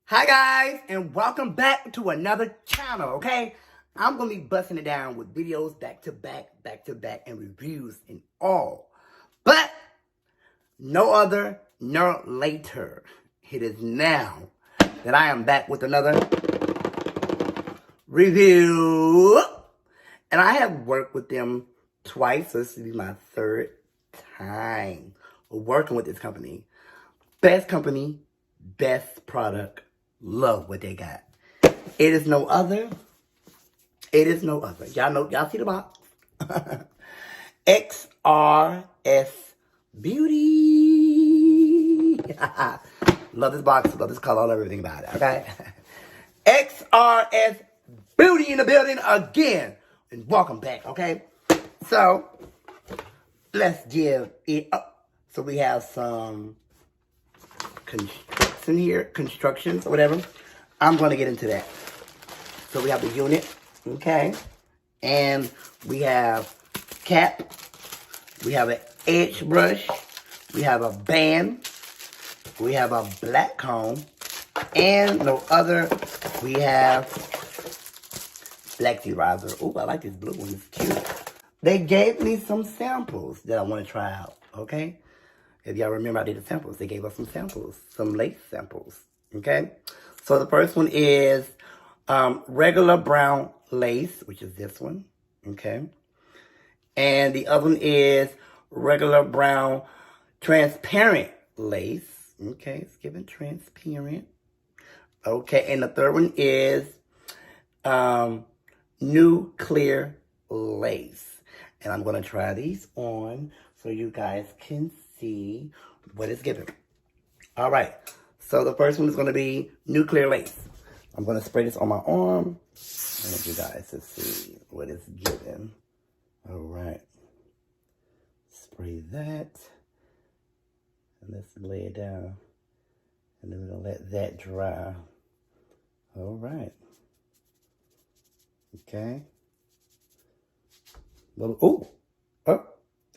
Hi guys, and welcome back to another channel, okay? I'm going to be busting it down with videos back to back, and reviews and all. But, no other, no later. It is now that I am back with another review. And I have worked with them twice, so this will be my third time working with this company. Best company, best product. Love what they got. It is no other. Y'all see the box. Xrs Beauty. Love this box, love this color, love everything about it, okay? Xrs Beauty in the building again. And welcome back, okay? So, let's give it up. So we have some constructions or whatever. I'm going to get into that. So we have the unit, okay? And we have cap. We have an edge brush. We have a band. We have a black comb. And no other, we have black deriser. Oh, I like this blue one. It's cute. They gave me some samples that I want to try out, okay? If y'all remember, I did the samples. They gave us some samples, some lace samples, okay? So the first one is regular brown lace, which is this one, okay? And the other one is regular brown transparent lace, okay? It's given transparent, okay? And the third one is new clear lace. And I'm going to try these on so you guys can see what it's giving. All right. So the first one is going to be nuclear lace. I'm going to spray this on my arm. I want you guys to see what it's giving. All right. Spray that. And let's lay it down. And then we're going to let that dry. All right. Okay. Oh,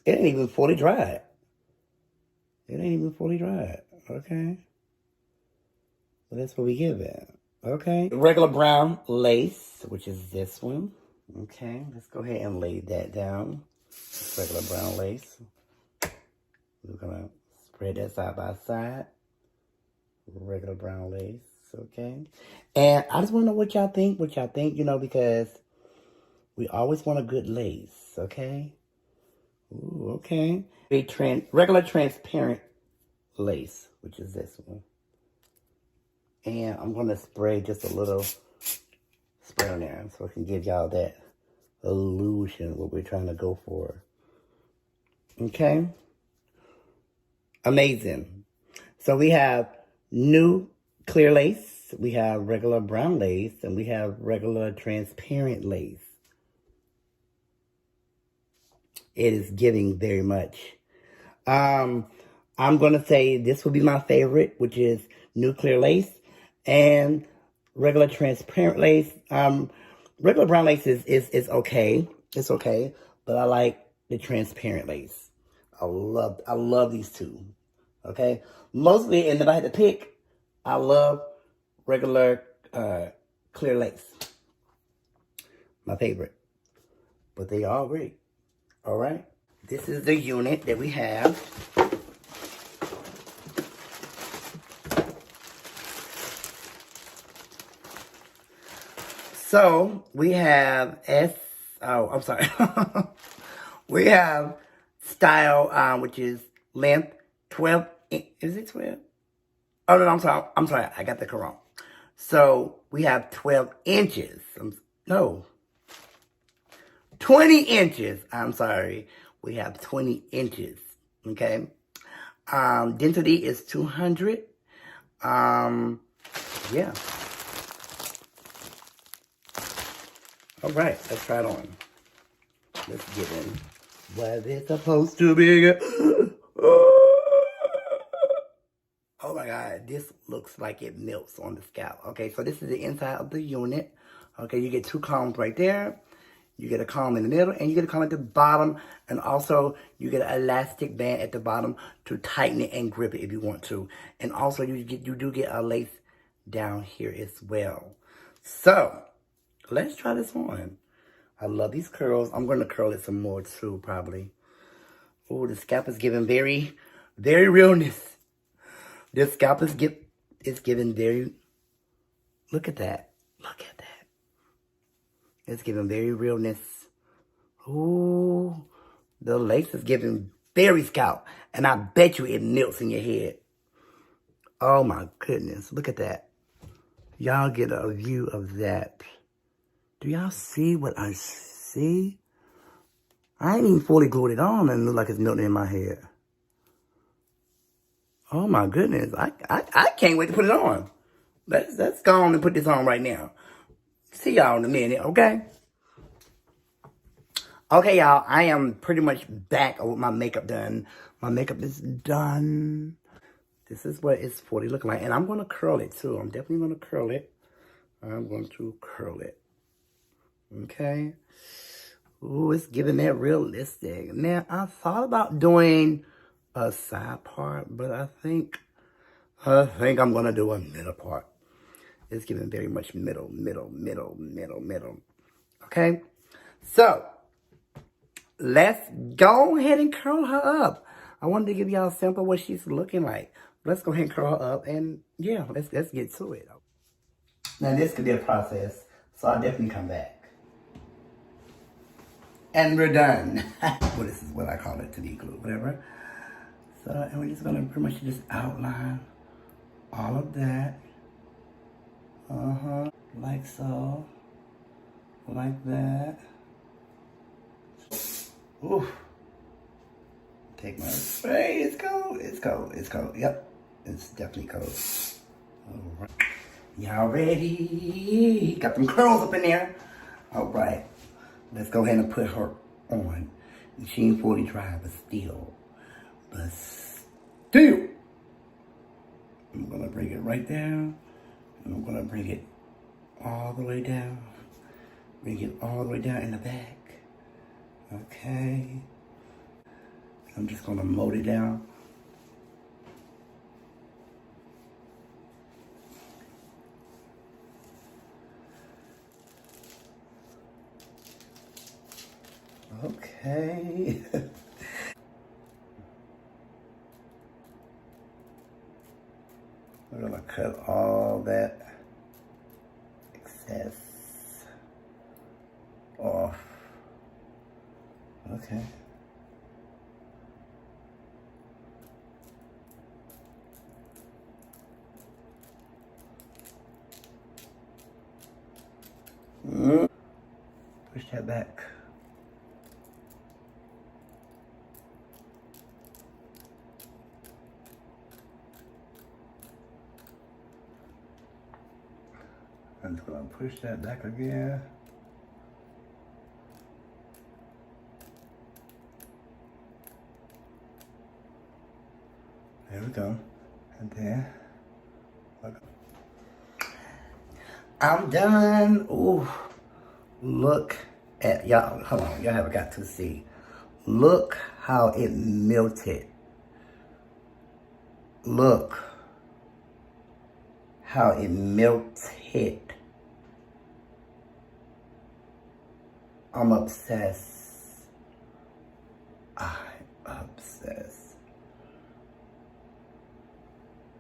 it ain't even fully dried. Okay. Well, that's what we give it. Okay. Regular brown lace, which is this one. Okay. Let's go ahead and lay that down. Regular brown lace. We're going to spread that side by side. Regular brown lace. Okay. And I just want to know what y'all think. Because we always want a good lace. Okay. Ooh, okay. Regular transparent lace, which is this one. And I'm going to spray just a little spray on there so I can give y'all that illusion, what we're trying to go for. Okay. Amazing. So we have new clear lace, we have regular brown lace, and we have regular transparent lace. It is giving very much. I'm going to say this will be my favorite, which is nuclear lace and regular transparent lace. Regular brown lace is okay. It's okay, but I like the transparent lace. I love these two. Okay? Mostly, and if I had to pick, I love regular clear lace. My favorite. But they are great. All right, this is the unit that we have. So we have we have style, which is length 12. Is it 12? Oh no, I'm sorry. I got that wrong. So we have 12 inches. 20 inches. I'm sorry. We have 20 inches. Okay. Density is 200. Yeah. All right. Let's try it on. Let's get in. Was it supposed to be? Oh my God. This looks like it melts on the scalp. Okay. So this is the inside of the unit. Okay. You get two combs right there. You get a comb in the middle, and you get a comb at the bottom, and also you get an elastic band at the bottom to tighten it and grip it if you want to. And also you do get a lace down here as well. So, let's try this on. I love these curls. I'm going to curl it some more too, probably. Oh, the scalp is giving very, very realness. This scalp is giving very, look at that. Look at that. It's giving very realness. Ooh, the lace is giving very scalp. And I bet you it melts in your head. Oh my goodness, look at that. Y'all get a view of that. Do y'all see what I see? I ain't even fully glued it on and it look like it's melting in my head. Oh my goodness, I can't wait to put it on. Let's go on and put this on right now. See y'all in a minute, okay? Okay, y'all, I am pretty much back with my makeup done. My makeup is done. This is what it's fully looking like. And I'm going to curl it, too. I'm definitely going to curl it. I'm going to curl it. Okay? Ooh, it's giving that realistic. Now, I thought about doing a side part, but I think I'm going to do a middle part. It's giving very much middle. Okay? So, let's go ahead and curl her up. I wanted to give y'all a sample of what she's looking like. Let's go ahead and curl her up, and yeah, let's get to it. Now, this could be a process, so I'll definitely come back. And we're done. Well, this is what I call it, to be glue, whatever. So, and we're just gonna pretty much just outline all of that. Like so. Like that. Oof. Take my spray. It's cold. It's cold. It's cold. Yep. It's definitely cold. All right. Y'all ready? Got them curls up in there. All right. Let's go ahead and put her on. She ain't fully dry, but still. I'm going to bring it right down. And I'm going to bring it all the way down. Bring it all the way down in the back. Okay. I'm just going to mold it down. Okay. We're going to cut all that excess off. Okay. Push that back. I'm just gonna push that back again. There we go. And then, I'm done. Ooh, look at y'all. Hold on, y'all haven't got to see. Look how it melted. Look how it melted. I'm obsessed. I'm obsessed.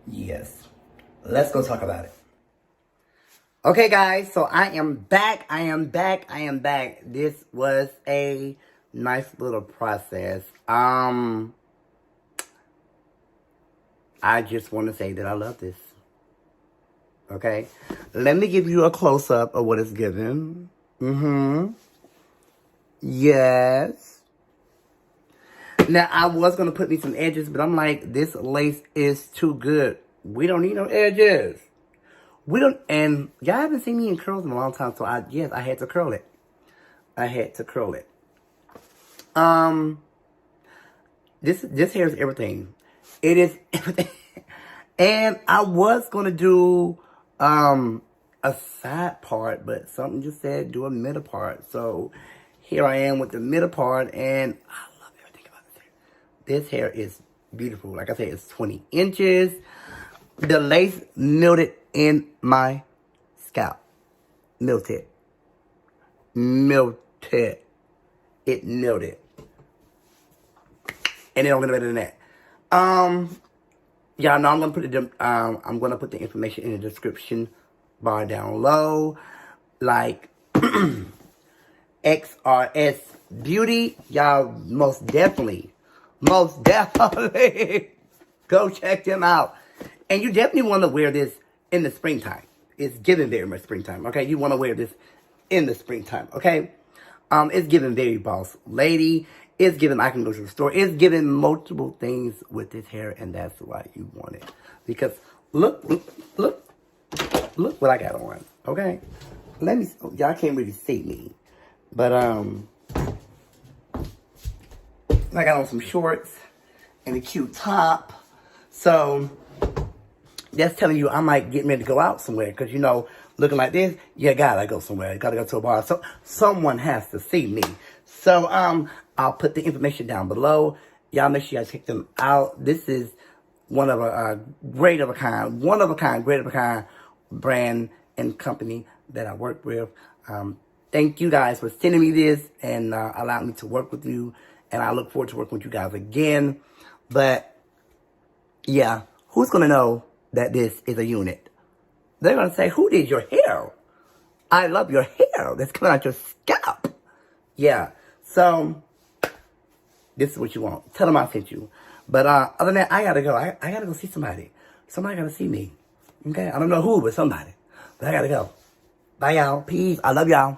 Yes. Let's go talk about it. Okay, guys, so I am back. This was a nice little process. I just want to say that I love this. Okay? Let me give you a close-up of what it's given. Yes. Now, I was going to put me some edges, but I'm like, this lace is too good. We don't need no edges. We don't, and y'all haven't seen me in curls in a long time, so yes, I had to curl it. This hair is everything. It is everything. And I was going to do, a side part, but something just said do a middle part. So here I am with the middle part, and I love everything about this hair. This hair is beautiful. Like I said, it's 20 inches. The lace melted in my scalp. Melted. Melted. It melted. And it don't get better than that. Y'all know I'm gonna put the information in the description bar down low. Like XRS Beauty. Y'all most definitely go check them out. And you definitely want to wear this in the springtime. It's giving very much springtime, okay? You want to wear this in the springtime, okay? It's giving very boss lady. It's giving I can go to the store. It's giving multiple things with this hair, and that's why you want it. Because look what I got on, okay? Let me, y'all can't really see me. But, I got on some shorts and a cute top. So, that's telling you I might get ready to go out somewhere. Because, you know, looking like this, you gotta go somewhere. You gotta go to a bar. So, someone has to see me. So, I'll put the information down below. Y'all make sure y'all check them out. This is one of a great of a kind brand and company that I work with. Thank you guys for sending me this and allowing me to work with you. And I look forward to working with you guys again. But, yeah, who's going to know that this is a unit? They're going to say, who did your hair? I love your hair that's coming out your scalp. Yeah, so this is what you want. Tell them I sent you. But other than that, I got to go. I got to go see somebody. Somebody got to see me. Okay? I don't know who, but somebody. But I got to go. Bye, y'all. Peace. I love y'all.